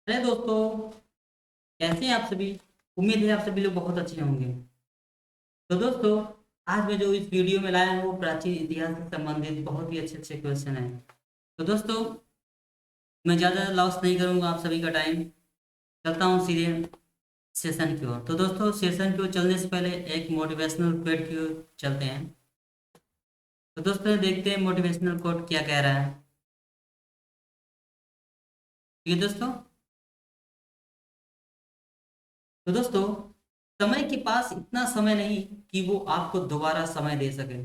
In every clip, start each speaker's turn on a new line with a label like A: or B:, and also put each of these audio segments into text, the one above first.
A: अरे दोस्तों, कैसे हैं आप सभी। उम्मीद है आप सभी लोग बहुत अच्छे होंगे। तो दोस्तों, आज मैं जो इस वीडियो में लाया हूँ वो प्राचीन इतिहास से संबंधित बहुत ही अच्छे अच्छे क्वेश्चन हैं। तो दोस्तों, मैं ज़्यादा लॉस नहीं करूँगा आप सभी का टाइम। चलता हूँ सीधे सेशन की ओर। तो दोस्तों, सेशन की ओर चलने से पहले एक मोटिवेशनल कोट की ओर चलते हैं। तो दोस्तों, देखते हैं मोटिवेशनल कोट क्या कह रहा है। ठीक है दोस्तों। तो दोस्तों, समय के पास इतना समय नहीं कि वो आपको दोबारा समय दे सके।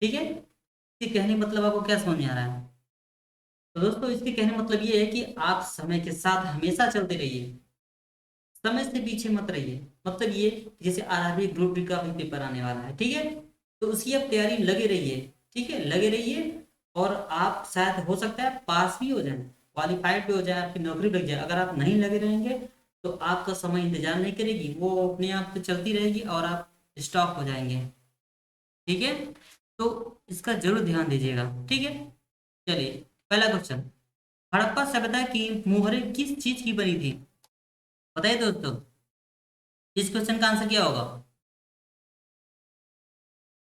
A: ठीक है। इसके कहने का मतलब आपको क्या समझ में आ रहा है। तो दोस्तों, इसके कहने का मतलब ये है कि आप समय के साथ हमेशा चलते रहिए। समय से पीछे मत रहिए। मतलब ये, जैसे आरआरबी ग्रुप डी का भी पेपर आने वाला है, ठीक है। तो उसकी आप तैयारी में लगे रहिए। ठीक है, लगे रहिए। और आप शायद हो सकता है पास भी हो जाए, क्वालिफाइड भी हो जाए, आपकी नौकरी लग जाए। अगर आप नहीं लगे रहेंगे तो आपका समय इंतजार नहीं करेगी, वो अपने आप से चलती रहेगी और आप स्टॉप हो जाएंगे। ठीक है। तो इसका जरूर ध्यान दीजिएगा। ठीक है। चलिए, पहला क्वेश्चन। हड़प्पा सभ्यता की मुहरें किस चीज की बनी थी? बताइए दोस्तों, इस क्वेश्चन का आंसर क्या होगा?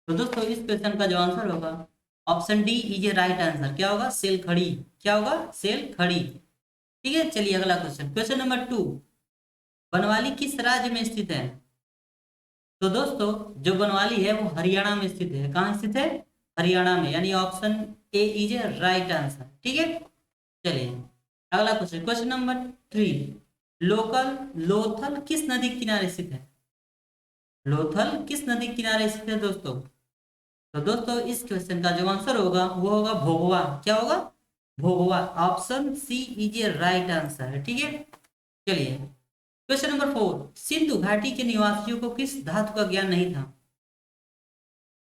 A: तो दोस्तों, इस क्वेश्चन का जो आंसर होगा, option D is a right answer. क्या होगा? सेल खड़ी। क्या होगा? सेल खड़ी। ठीक है। चलिए, अगला क्वेश्चन, क्वेश्चन नंबर 2। बनवाली किस राज्य में स्थित है? तो दोस्तों, जो बनवाली है वो हरियाणा में स्थित है। कहाँ स्थित है? हरियाणा में, यानी option A is a right answer. ठीक है। चलिए, अगला question, question number 3। Local Lothal किस नदी के किनारे स्थित है? लोथल किस नदी के किनारे स्थित है दोस्तों? तो दोस्तों, इस क्वेश्चन का जो आंसर होगा वो होगा भोगवा। क्या होगा? Bhogava. Option C is a right answer. ठीक है। चलिए, क्वेश्चन नंबर 4। सिंधु घाटी के निवासियों को किस धातु का ज्ञान नहीं था?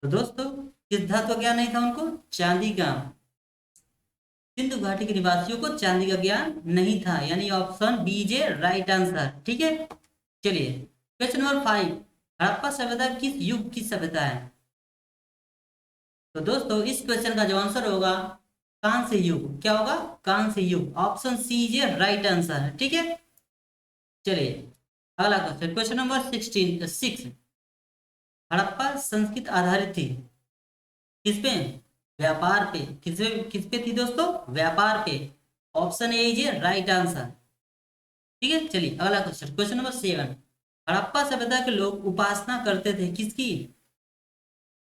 A: तो दोस्तों, किस धातु का ज्ञान नहीं था उनको? चांदी का। सिंधु घाटी के निवासियों को चांदी का ज्ञान नहीं था, यानी option B is a right answer. ठीक है। चलिए, क्वेश्चन नंबर 5। हड़प्पा सभ्यता किस युग की सभ्यता है? तो दोस्तों, इस क्वेश्चन का जो आंसर होगा, कांस्य युग। क्या होगा? कांस्य युग। Option C is a right answer. ठीक है। चलिए, अगला क्वेश्चन, क्वेश्चन नंबर 6। हड़प्पा संस्कृत आधारित थी किस पे? व्यापार पे। किस पे थी दोस्तों? व्यापार पे। Option A is a right answer. ठीक है। चलिए, अगला क्वेश्चन, क्वेश्चन नंबर 7। हड़प्पा सभ्यता के लोग उपासना करते थे किसकी?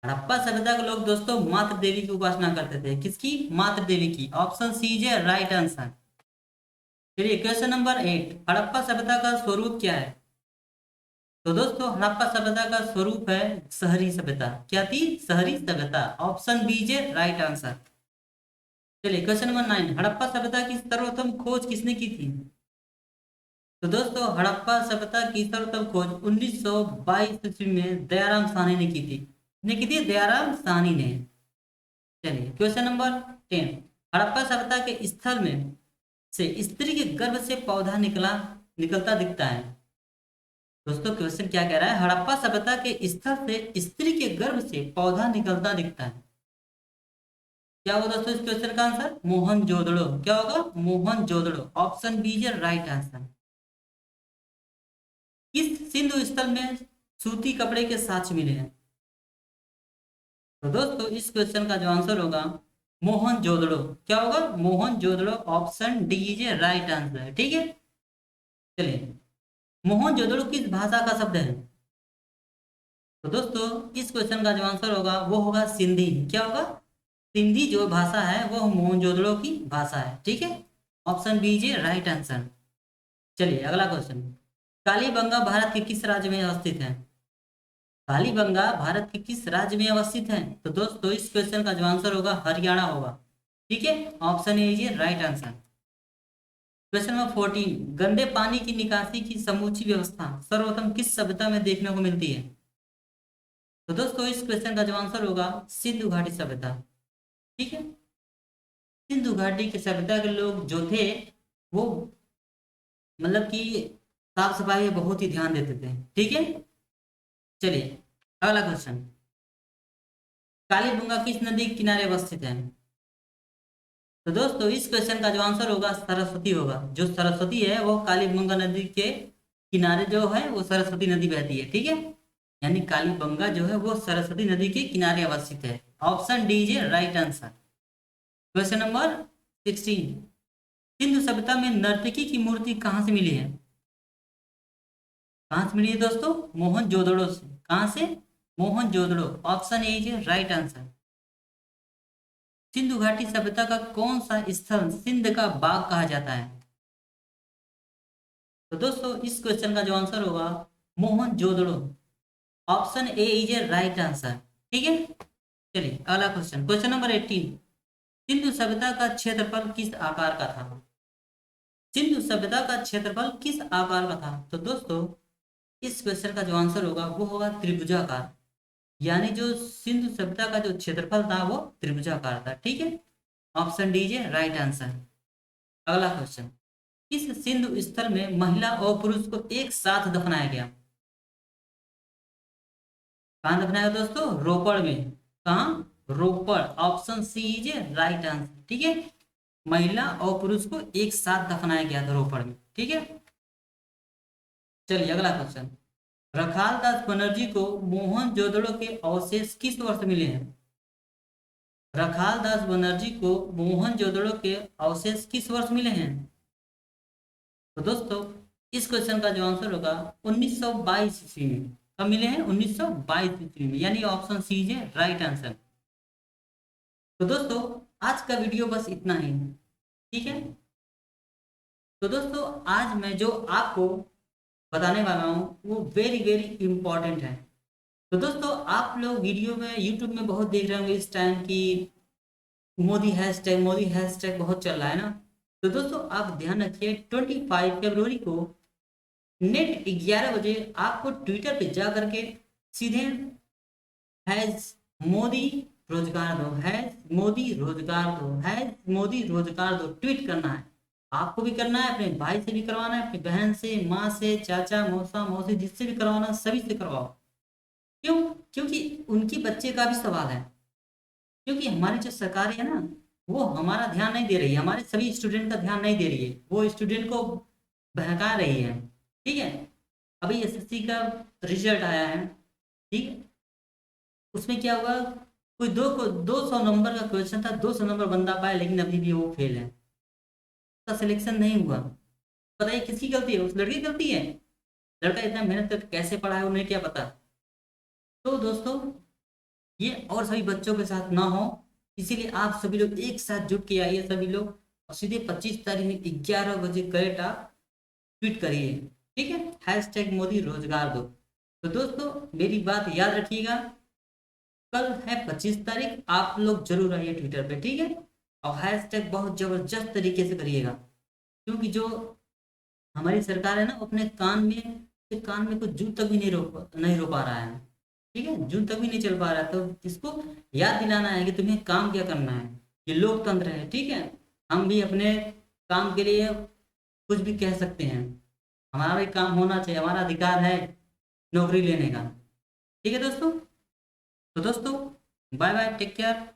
A: हड़प्पा सभ्यता के लोग दोस्तों मातृ देवी की उपासना करते थे। किसकी? मातृ देवी की। Option C is right answer. चलिए, क्वेश्चन नंबर 8। हड़प्पा सभ्यता का स्वरूप क्या है? तो दोस्तों, हड़प्पा सभ्यता का स्वरूप है शहरी सभ्यता। क्या थी? शहरी सभ्यता। Option B is right answer. चलिए, क्वेश्चन नंबर 9। हड़प्पा सभ्यता की सर्वप्रथम खोज किसने की थी? तो दोस्तों, हड़प्पा सभ्यता की सर्वप्रथम खोज 1922 ईस्वी में दयाराम साहनी ने की थी। किसने की थी? दयाराम साहनी ने। चलिए, क्वेश्चन नंबर 10। हड़प्पा सभ्यता के स्थल में से स्त्री के गर्भ से पौधा निकलता दिखता है। दोस्तों, क्वेश्चन क्या कह रहा है? हड़प्पा सभ्यता के स्थल से स्त्री के गर्भ से पौधा निकलता दिखता है। क्या होगा दोस्तों इस क्वेश्चन का आंसर? मोहनजोदड़ो। क्या होगा? Mohenjodaro. Option B is right answer. किस सिंधु स्थल में सूती कपड़े के साक्ष्य मिले हैं? तो दोस्तों, इस क्वेश्चन का जो आंसर होगा, मोहनजोदड़ो। क्या होगा? Mohenjodaro. Option D is right answer. ठीक है। चलिए, मोहनजोदड़ो किस भाषा का शब्द है? तो दोस्तों, इस क्वेश्चन का जो आंसर होगा वो होगा सिंधी। क्या होगा? सिंधी जो भाषा है वो मोहनजोदड़ो की भाषा है। ठीक है। Option B is right answer. चलिए, अगला क्वेश्चन। कालीबंगा भारत के किस राज्य में अवस्थित है? कालीबंगा भारत के किस राज्य में अवस्थित है? तो दोस्तों, इस क्वेश्चन का जो आंसर होगा हरियाणा होगा। ठीक है। Option A is right answer. Question number 14। गंदे पानी की निकासी की समूची व्यवस्था सर्वप्रथम किस सभ्यता में देखने को मिलती है? तो दोस्तों, इस क्वेश्चन का जो आंसर होगा, सिंधु घाटी सभ्यता। ठीक है। सिंधु घाटी की सभ्यता के लोग जो थे वो, मतलब कि साफ सफाई में बहुत ही ध्यान देते थे। ठीक है। चलिए, अगला क्वेश्चन। कालीबंगा किस नदी के किनारे अवस्थित है? तो दोस्तों इस क्वेश्चन का जो आंसर होगा सरस्वती होगा। जो सरस्वती है वो कालीबंगा नदी के किनारे जो है वो सरस्वती नदी बहती है, ठीक है। यानी कालीबंगा जो है वो सरस्वती नदी के किनारे अवस्थित है। Option D is right answer. Question number 16, Sindhu सभ्यता में नर्तकी की मूर्ति कहाँ से मिली है? कहाँ से मिली है दोस्तों? मोहनजोदड़ो से। कहाँ से? Mohenjodaro. Option A is right answer. Sindhu घाटी सभ्यता का कौन सा स्थल सिंध का बाग कहा जाता है? तो दोस्तों इस क्वेश्चन का जो आंसर होगा Mohenjodaro. Option A is a right answer, ठीक है। चलिए अगला क्वेश्चन, क्वेश्चन नंबर 18, सिंधु सभ्यता का क्षेत्रफल किस आकार का था? सिंधु सभ्यता का क्षेत्रफल किस आकार का था? तो दोस्तों इस क्वेश्चन का जो आंसर होगा वो होगा त्रिभुजाकार। यानी जो सिंधु सभ्यता का जो क्षेत्रफल था वो त्रिभुजाकार था, ठीक है। Option D is a right answer. अगला क्वेश्चन, किस सिंधु स्थल में महिला और पुरुष को एक साथ दफनाया गया? कहाँ दफनाया गया दोस्तों? रोपड़ में। कहाँ? Ropar. Option C is a right answer, ठीक है। महिला और पुरुष को एक साथ दफनाया गया था रोपड़ में, ठीक है। चलिए अगला क्वेश्चन, रखाल दास बनर्जी को मोहनजोदड़ो के अवशेष किस वर्ष मिले हैं? रखाल दास बनर्जी को मोहनजोदड़ो के अवशेष किस वर्ष मिले हैं? तो दोस्तों इस क्वेश्चन का जो आंसर होगा 1922 ईस्वी में। कब मिले हैं? 1922 ईस्वी में, यानी ऑप्शन सी है राइट आंसर। तो दोस्तों आज का वीडियो बस इतना ही, ठीक है। तो दोस्तों आज मैं जो आपको बताने वाला हूँ वो वेरी वेरी इंपॉर्टेंट है। तो दोस्तों आप लोग वीडियो में यूट्यूब में बहुत देख रहे होंगे इस टाइम की मोदी हैशटैग बहुत चल रहा है ना। तो दोस्तों आप ध्यान रखिए 25 फरवरी को नेट 11 बजे आपको ट्विटर पे जा करके सीधे हैज मोदी रोजगार दो, हैज मोदी रोजगार दो, हैज मोदी रोजगार दो ट्वीट करना है। आपको भी करना है, अपने भाई से भी करवाना है, अपनी बहन से, माँ से, चाचा मौसा मौसी जिससे भी करवाना सभी से करवाओ। क्यों? क्योंकि उनकी बच्चे का भी सवाल है। क्योंकि हमारी जो सरकार है ना वो हमारा ध्यान नहीं दे रही है, हमारे सभी स्टूडेंट का ध्यान नहीं दे रही है, वो स्टूडेंट को बहका रही है, ठीक है। अभी एसएससी का रिजल्ट आया है, ठीक है। उसमें क्या हुआ, कोई 200 नंबर का क्वेश्चन था, 200 नंबर बंदा पाया लेकिन अभी भी वो फेल है, उसका सिलेक्शन नहीं हुआ। बताइए किसकी गलती है? उस लड़की की गलती है? लड़का इतना मेहनत करके कैसे पढ़ा है उन्हें क्या पता। तो दोस्तों ये और सभी बच्चों के साथ ना हो, इसीलिए आप सभी लोग एक साथ जुट के आइए सभी लोग, और सीधे 25 तारीख में 11 बजे करेक्ट आप ट्वीट करिए, ठीक है। हैशटैग मोदी रोजगार दो। तो दोस्तों मेरी बात याद रखिएगा, कल है 25 तारीख, आप लोग जरूर आइए ट्विटर पे, ठीक है। और हैशटैग बहुत जबरदस्त तरीके से करिएगा, क्योंकि जो हमारी सरकार है ना अपने कान में कुछ जून तक भी नहीं रो पा रहा है, ठीक है। जून तक भी नहीं चल पा रहा है, तो इसको याद दिलाना है कि तुम्हें काम क्या करना है। ये लोकतंत्र है, ठीक है। हम भी अपने काम के लिए कुछ भी कह सकते हैं, हमारा भी काम होना चाहिए, हमारा अधिकार है नौकरी लेने का, ठीक है दोस्तों। तो दोस्तों बाय बाय, टेक केयर।